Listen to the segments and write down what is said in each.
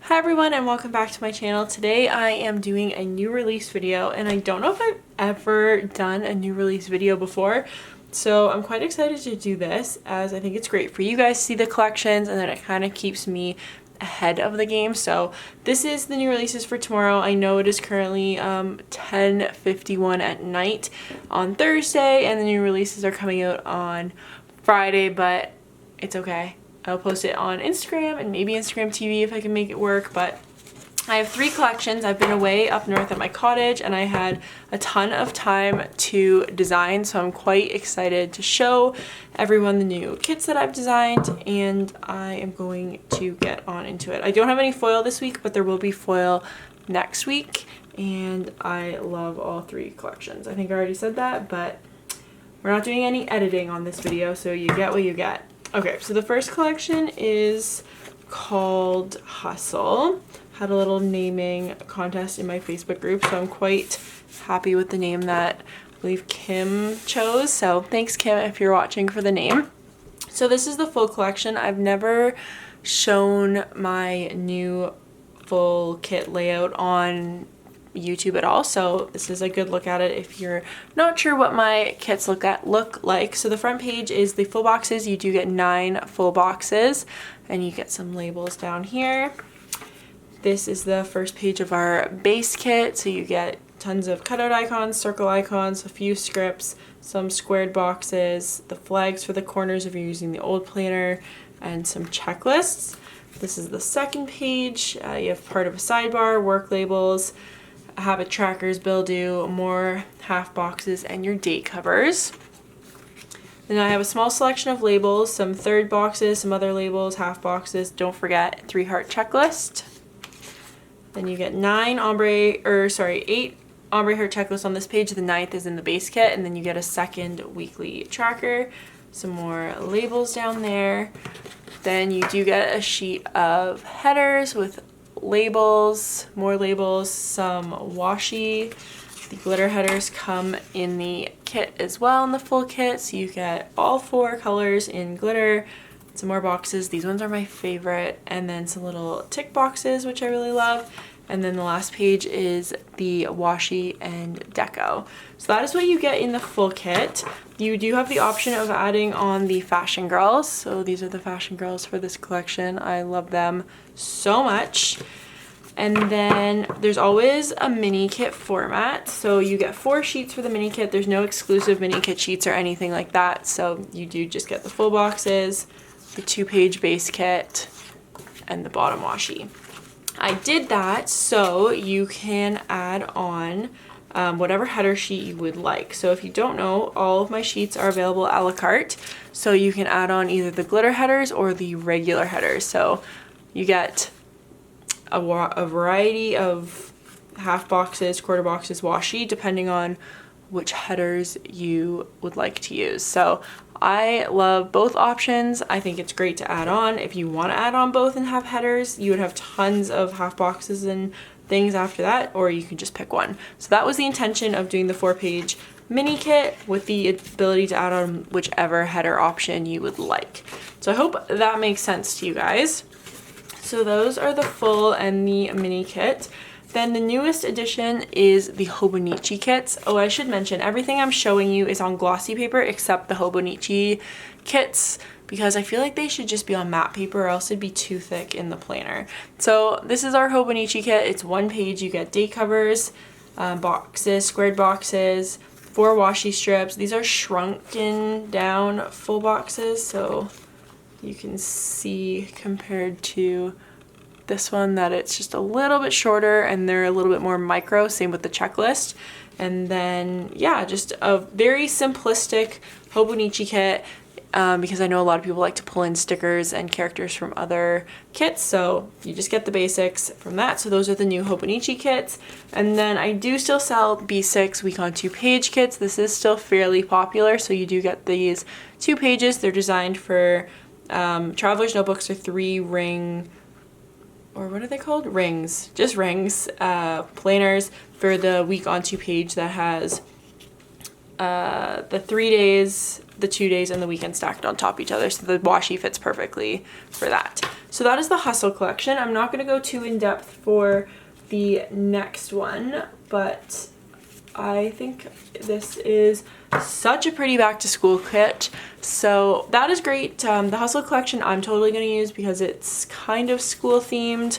Hi everyone and welcome back to my channel. Today I am doing a new release video and I don't know if I've ever done a new release video before, so I'm quite excited to do this as I think it's great for you guys to see the collections and then it kind of keeps me ahead of the game. So this is the new releases for tomorrow. I know it is currently 10:51 at night on Thursday and the new releases are coming out on Friday, but it's okay. I'll post it on Instagram and maybe Instagram TV if I can make it work, but I have 3 collections. I've been away up north at my cottage and I had a ton of time to design, so I'm quite excited to show everyone the new kits that I've designed and I am going to get on into it. I don't have any foil this week, but there will be foil next week and I love all 3 collections. I think I already said that, but we're not doing any editing on this video, so you get what you get. Okay, so the first collection is called Hustle. Had a little naming contest in my Facebook group, so I'm quite happy with the name that I believe Kim chose. So thanks, Kim, if you're watching, for the name. So this is the full collection. I've never shown my new full kit layout on YouTube at all, so this is a good look at it if you're not sure what my kits look like. So the front page is the full boxes. You do get 9 full boxes and you get some labels down here. This is the first page of our base kit, so you get tons of cutout icons, circle icons, a few scripts, some squared boxes, the flags for the corners if you're using the old planner, and some checklists. This is the second page. You have part of a sidebar, work labels, habit trackers, bill due, more half boxes, and your date covers. Then I have a small selection of labels, some third boxes, some other labels, half boxes. Don't forget 3 heart checklist. Then you get 8 ombre heart checklists on this page. The 9th is in the base kit, and then you get a second weekly tracker, some more labels down there. Then you do get a sheet of headers with labels, more labels, some washi. The glitter headers come in the kit as well, in the full kit, so you get all 4 colors in glitter. Some more boxes. These ones are my favorite, and then some little tick boxes, which I really love. And then the last page is the washi and deco. So that is what you get in the full kit. You do have the option of adding on the fashion girls. So these are the fashion girls for this collection. I love them so much. And then there's always a mini kit format. So you get 4 sheets for the mini kit. There's no exclusive mini kit sheets or anything like that. So you do just get the full boxes, the 2-page base kit, and the bottom washi. I did that so you can add on whatever header sheet you would like. So if you don't know, all of my sheets are available a la carte. So you can add on either the glitter headers or the regular headers. So you get a variety of half boxes, quarter boxes, washi, depending on which headers you would like to use. So I love both options. I think it's great to add on. If you want to add on both and have headers, you would have tons of half boxes and things after that, or you can just pick one. So that was the intention of doing the 4-page mini kit with the ability to add on whichever header option you would like. So I hope that makes sense to you guys. So those are the full and the mini kit. Then the newest addition is the Hobonichi kits. Oh, I should mention, everything I'm showing you is on glossy paper except the Hobonichi kits, because I feel like they should just be on matte paper or else it'd be too thick in the planner. So this is our Hobonichi kit. It's 1 page. You get date covers, boxes, squared boxes, 4 washi strips. These are shrunken down full boxes, so you can see compared to this one that it's just a little bit shorter and they're a little bit more micro, same with the checklist. And then yeah, just a very simplistic Hobonichi kit, because I know a lot of people like to pull in stickers and characters from other kits, so you just get the basics from that. So those are the new Hobonichi kits. And then I do still sell B6 week on 2-page kits. This is still fairly popular, so you do get these 2 pages. They're designed for traveler's notebooks or 3 ring, or what are they called? Rings. Just rings. Planners for the week on 2-page that has the 3 days, the 2 days, and the weekend stacked on top of each other. So the washi fits perfectly for that. So that is the Hustle collection. I'm not going to go too in depth for the next one, but I think this is such a pretty back to school kit. So that is great. The Hustle collection I'm totally going to use because it's kind of school themed,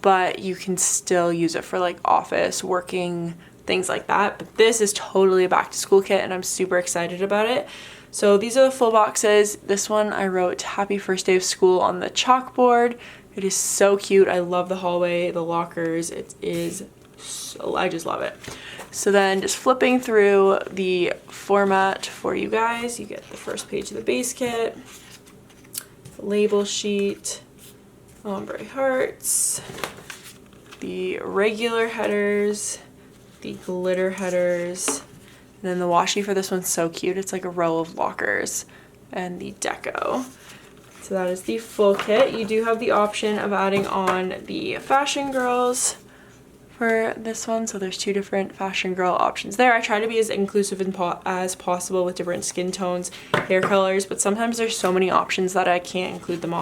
but you can still use it for like office, working, things like that. But this is totally a back to school kit and I'm super excited about it. So these are the full boxes. This one I wrote happy first day of school on the chalkboard. It is so cute. I love the hallway, the lockers. It is so, I just love it. So then just flipping through the format for you guys, you get the first page of the base kit, the label sheet, ombre hearts, the regular headers, the glitter headers, and then the washi for this one's so cute. It's like a row of lockers, and the deco. So that is the full kit. You do have the option of adding on the fashion girls for this one. So there's 2 different fashion girl options there. I try to be as inclusive as possible with different skin tones, hair colors, but sometimes there's so many options that I can't include them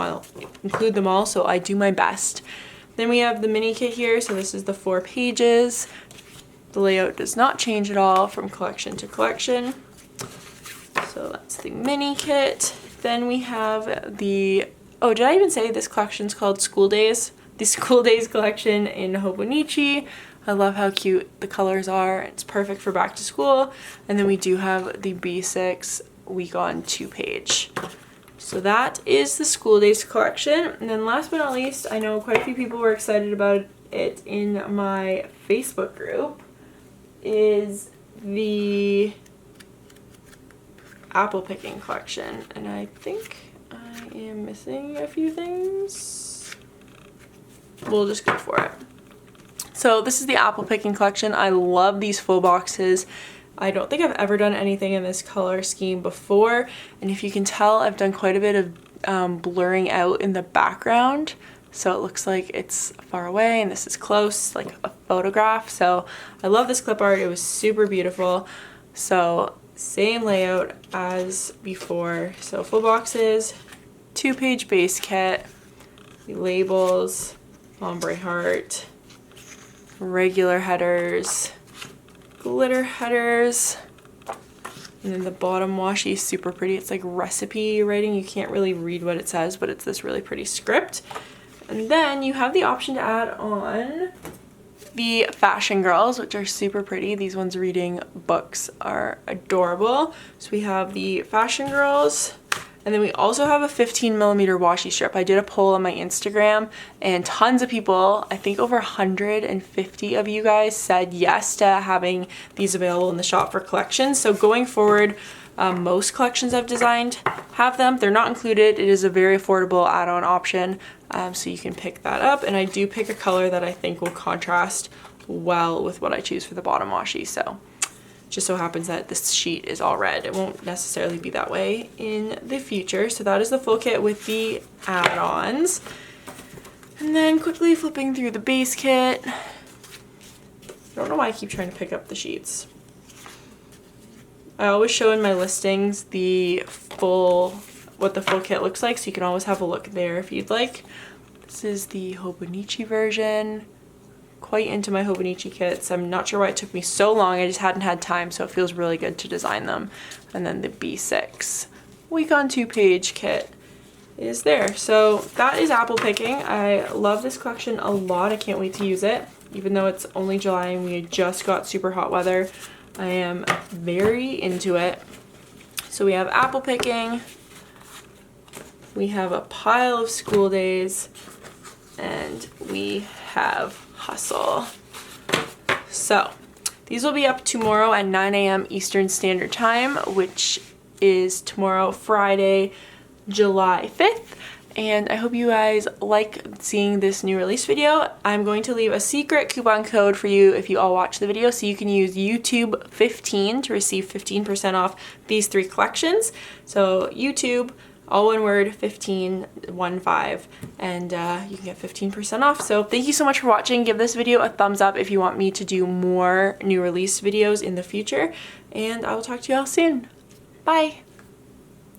all, so I do my best. Then we have the mini kit here. So this is the 4 pages. The layout does not change at all from collection to collection. So that's the mini kit. Then we have the, oh, did I even say this collection's called School Days? The School Days collection in Hobonichi. I love how cute the colors are. It's perfect for back to school. And then we do have the B6 week on 2 page. So that is the School Days collection. And then last but not least, I know quite a few people were excited about it in my Facebook group, is the apple picking collection. And I think I am missing a few things. We'll just go for it. So this is the apple picking collection. I love these full boxes. I don't think I've ever done anything in this color scheme before, and if you can tell, I've done quite a bit of blurring out in the background, so it looks like it's far away and this is close, like a photograph. So I love this clip art. It was super beautiful. So same layout as before. So full boxes, 2-page base kit, the labels, ombre heart, regular headers, glitter headers, and then the bottom washi is super pretty. It's like recipe writing. You can't really read what it says, but it's this really pretty script. And then you have the option to add on the fashion girls, which are super pretty. These ones reading books are adorable. So we have the fashion girls, and then we also have a 15mm washi strip. I did a poll on my Instagram and tons of people, I think over 150 of you guys, said yes to having these available in the shop for collections. So going forward, most collections I've designed have them. They're not included. It is a very affordable add-on option, so you can pick that up. And I do pick a color that I think will contrast well with what I choose for the bottom washi. So just so happens that this sheet is all red. It won't necessarily be that way in the future. So that is the full kit with the add-ons. And then quickly flipping through the base kit. I don't know why I keep trying to pick up the sheets. I always show in my listings what the full kit looks like, so you can always have a look there if you'd like. This is the Hobonichi version. Quite into my Hobonichi kits. I'm not sure why it took me so long. I just hadn't had time, so it feels really good to design them. And then the B6 week on 2-page kit is there. So that is apple picking. I love this collection a lot. I can't wait to use it. Even though it's only July and we just got super hot weather, I am very into it. So we have apple picking, we have a pile of school days, and we have hustle. So these will be up tomorrow at 9 a.m. Eastern Standard Time, which is tomorrow, Friday, July 5th. And I hope you guys like seeing this new release video. I'm going to leave a secret coupon code for you if you all watch the video, so you can use YouTube 15 to receive 15% off these 3 collections. So YouTube, all one word, 15, 1-5, and you can get 15% off. So thank you so much for watching. Give this video a thumbs up if you want me to do more new release videos in the future, and I will talk to you all soon. Bye!